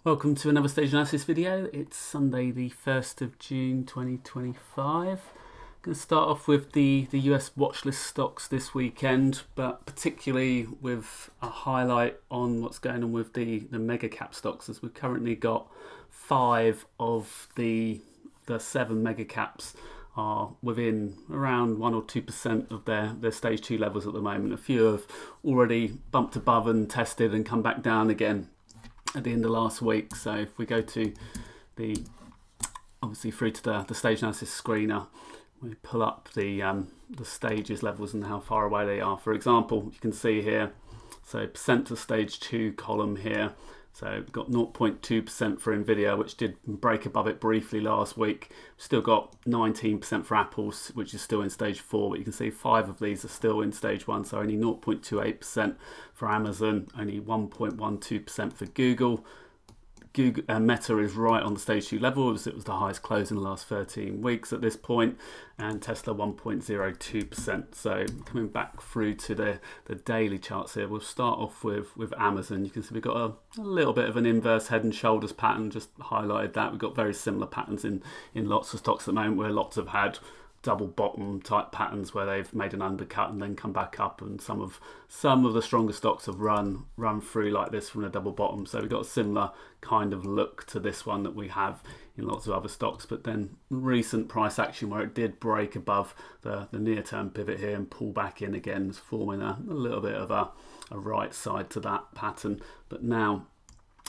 Welcome to another stage analysis video. It's Sunday the 1st of June 2025. I'm going to start off with the US watchlist stocks this weekend, but particularly with a highlight on what's going on with the mega cap stocks, as we've currently got 5 of the 7 mega caps are within around 1 or 2% of their stage 2 levels at the moment. A few have already bumped above and tested and come back down again at the end of last week. So if we go to obviously through to the stage analysis screener, we pull up the stages levels and how far away they are. For example, you can see here, so percent to stage 2 column here. So we've got 0.2% for NVDA, which did break above it briefly last week. Still got 19% for Apple, which is still in stage 4. But you can see 5 of these are still in stage 1. So only 0.28% for Amazon, only 1.12% for Google. Meta is right on the stage 2 level, as it was the highest close in the last 13 weeks at this point, and Tesla 1.02%. So coming back through to the daily charts here, we'll start off with Amazon. You can see we've got a little bit of an inverse head and shoulders pattern, just highlighted that. We've got very similar patterns in lots of stocks at the moment, where lots have had double bottom type patterns where they've made an undercut and then come back up, and some of the stronger stocks have run through like this from a double bottom. So we've got a similar kind of look to this one that we have in lots of other stocks, but then recent price action where it did break above the near-term pivot here and pull back in again, forming a little bit of a right side to that pattern. But now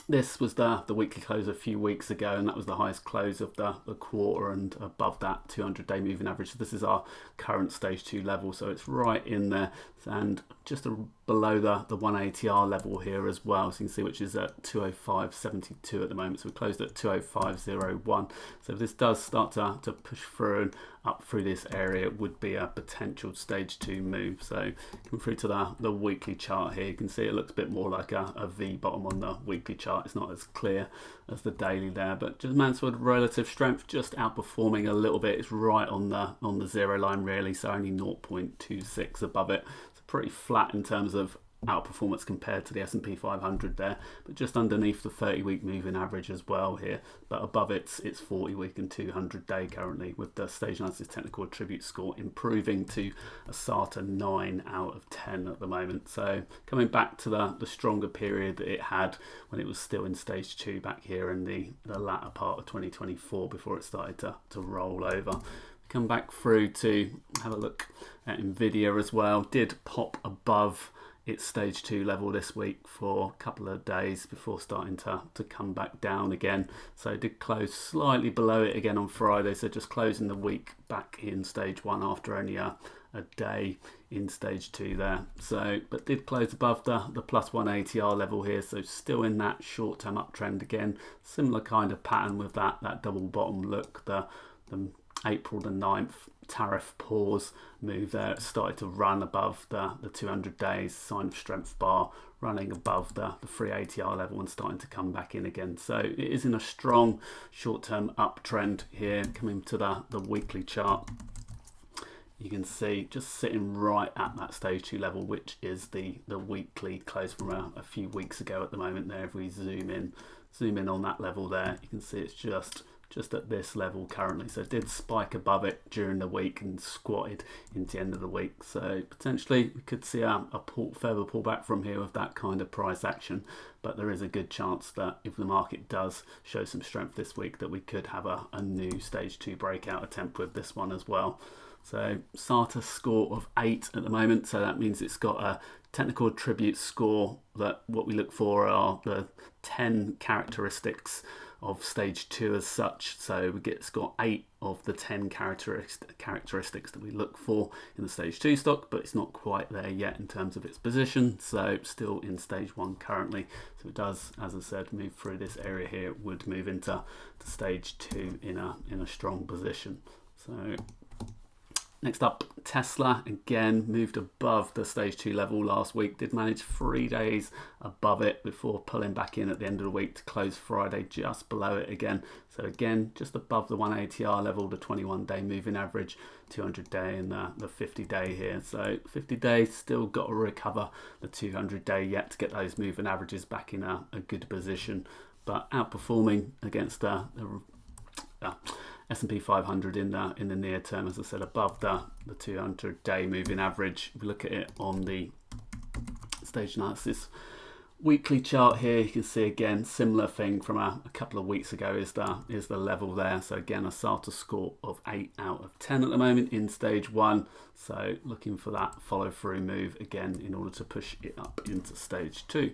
this was the weekly close a few weeks ago, and that was the highest close of the quarter and above that 200-day moving average. So this is our current stage 2 level, so it's right in there and just below the 180R level here as well. So you can see, which is at 205.72 at the moment. So we closed at 205.01. So if this does start to push through and up through this area, it would be a potential stage 2 move. So coming through to the weekly chart here, you can see it looks a bit more like a V bottom on the weekly chart. It's not as clear as the daily there, but just Mansfield relative strength just outperforming a little bit. It's right on the zero line really, so only 0.26 above it. So pretty flat in terms of outperformance compared to the S&P 500 there, but just underneath the 30-week moving average as well here, but above its 40-week and 200-day currently, with the stage analysis technical attribute score improving to a SATA 9 out of 10 at the moment. So coming back to the stronger period that it had when it was still in stage 2 back here in the latter part of 2024 before it started to roll over. Come back through to have a look at NVDA as well. Did pop above its stage 2 level this week for a couple of days before starting to come back down again. So it did close slightly below it again on Friday, so just closing the week back in stage 1 after only a day in stage 2 there. So but did close above the plus 180R level here, so still in that short-term uptrend again. Similar kind of pattern with that double bottom look. The April the 9th tariff pause move there, it started to run above the 200 days, sign of strength bar, running above the 380R level and starting to come back in again. So it is in a strong short-term uptrend here. Coming to the weekly chart, you can see just sitting right at that stage 2 level, which is the weekly close from a few weeks ago at the moment there. If we zoom in on that level there, you can see it's just at this level currently. So it did spike above it during the week and squatted into the end of the week. So potentially we could see a further pullback from here with that kind of price action. But there is a good chance that if the market does show some strength this week, that we could have a new stage 2 breakout attempt with this one as well. So SATA score of 8 at the moment. So that means it's got a technical attribute score that what we look for are the 10 characteristics of stage 2 as such. So it's got 8 of the 10 characteristics that we look for in the stage 2 stock, but it's not quite there yet in terms of its position. So still in stage 1 currently. So it does, as I said, move through this area here. It would move into stage 2 in a strong position. So next up, Tesla again moved above the stage 2 level last week, did manage 3 days above it before pulling back in at the end of the week to close Friday just below it again. So again, just above the 180R level, the 21-day moving average, 200-day and the 50-day here. So 50-day still got to recover the 200-day yet to get those moving averages back in a good position. but outperforming against the S&P 500 in the near term, as I said, above the 200-day moving average. If we look at it on the stage analysis weekly chart here, you can see again similar thing from a couple of weeks ago is the level there. So again, a SATA score of 8 out of 10 at the moment in stage 1. So looking for that follow through move again in order to push it up into stage 2.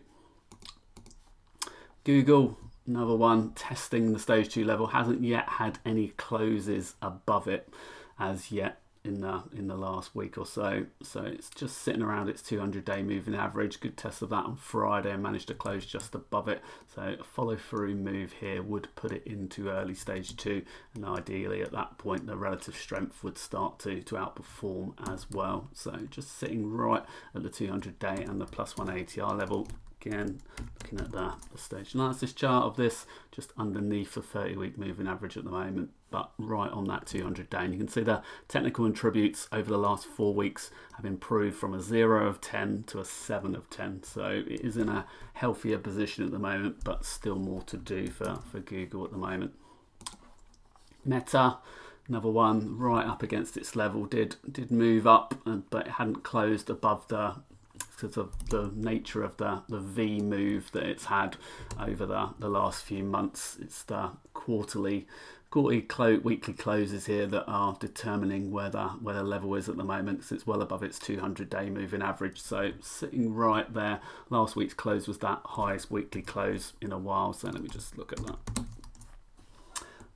Google, another one testing the stage 2 level, hasn't yet had any closes above it as yet in the last week or so. So it's just sitting around its 200-day moving average. Good test of that on Friday and managed to close just above it. So a follow through move here would put it into early stage 2, and ideally at that point the relative strength would start to outperform as well. So just sitting right at the 200-day and the +1 ATR level. Again, looking at the stage analysis chart of this, just underneath the 30-week moving average at the moment, but right on that 200-day. And you can see the technical attributes over the last 4 weeks have improved from a 0 of 10 to a 7 of 10. So it is in a healthier position at the moment, but still more to do for Google at the moment. Meta, another one right up against its level, did move up, but it hadn't closed above because of the nature of the V move that it's had over the last few months. It's the weekly closes here that are determining where the level is at the moment, because it's well above its 200-day moving average. So sitting right there. Last week's close was that highest weekly close in a while. So let me just look at that.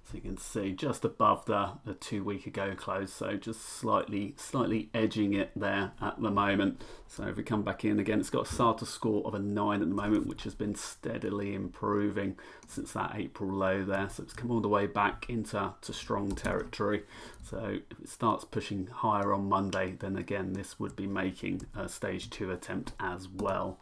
So you can see just above the 2 week ago close, so just slightly edging it there at the moment. So if we come back in again, it's got a SATA score of a 9 at the moment, which has been steadily improving since that April low there. So it's come all the way back into strong territory. So if it starts pushing higher on Monday, then again this would be making a stage 2 attempt as well.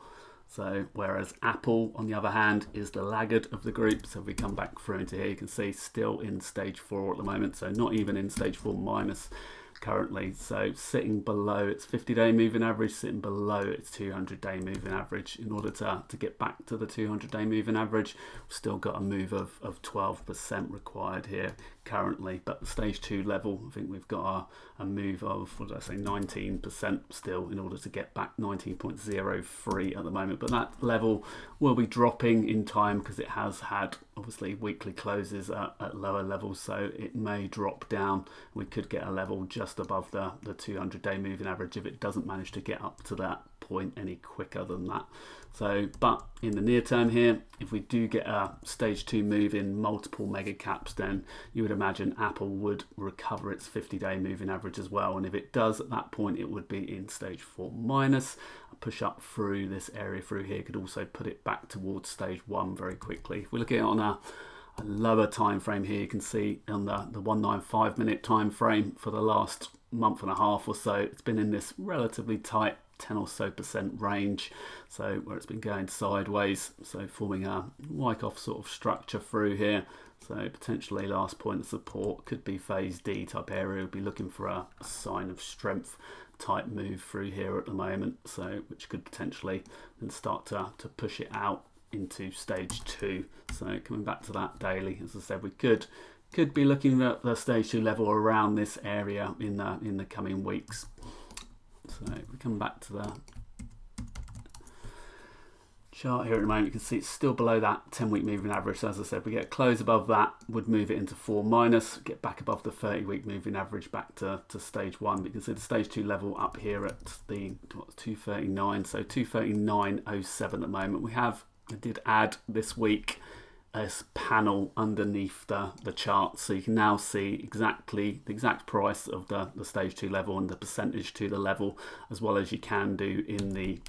So whereas Apple, on the other hand, is the laggard of the group. So if we come back through into here, you can see still in stage 4 at the moment. So not even in stage 4 minus currently. So sitting below its 50-day moving average, sitting below its 200-day moving average. In order to get back to the 200-day moving average, we've still got a move of 12% required here currently. But the stage 2 level, I think we've got a move of, what did I say, 19% still in order to get back, 19.03 at the moment. But that level will be dropping in time because it has had obviously weekly closes at lower levels, so it may drop down. We could get a level just above the 200-day moving average if it doesn't manage to get up to that point any quicker than that. So, but in the near term here, if we do get a stage 2 move in multiple mega caps, then you would imagine Apple would recover its 50-day moving average as well. And if it does at that point, it would be in stage 4 minus. A push up through this area through here could also put it back towards stage 1 very quickly. If we look at it on a lower time frame here, you can see on the 195-minute time frame for the last month and a half or so, it's been in this relatively tight 10% or so range, so where it's been going sideways, so forming a Wyckoff sort of structure through here. So potentially last point of support could be phase D type area. We'll be looking for a sign of strength type move through here at the moment, so which could potentially then start to push it out into stage 2. So coming back to that daily, as I said, we could be looking at the stage 2 level around this area in the coming weeks. So if we come back to the chart here at the moment, you can see it's still below that 10-week moving average. So as I said, we get a close above that, would move it into 4 minus, get back above the 30-week moving average back to stage 1. But you can see the stage 2 level up here at the 239, so 239.07 at the moment. I did add this week a panel underneath the chart, so you can now see exactly the exact price of the stage 2 level and the percentage to the level, as well as you can do in the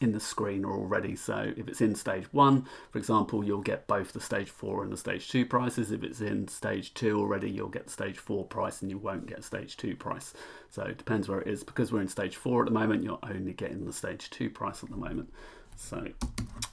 screener already. So if it's in stage 1, for example, you'll get both the stage 4 and the stage 2 prices. If it's in stage 2 already, you'll get the stage 4 price and you won't get stage 2 price. So it depends where it is. Because we're in stage 4 at the moment, you're only getting the stage 2 price at the moment. So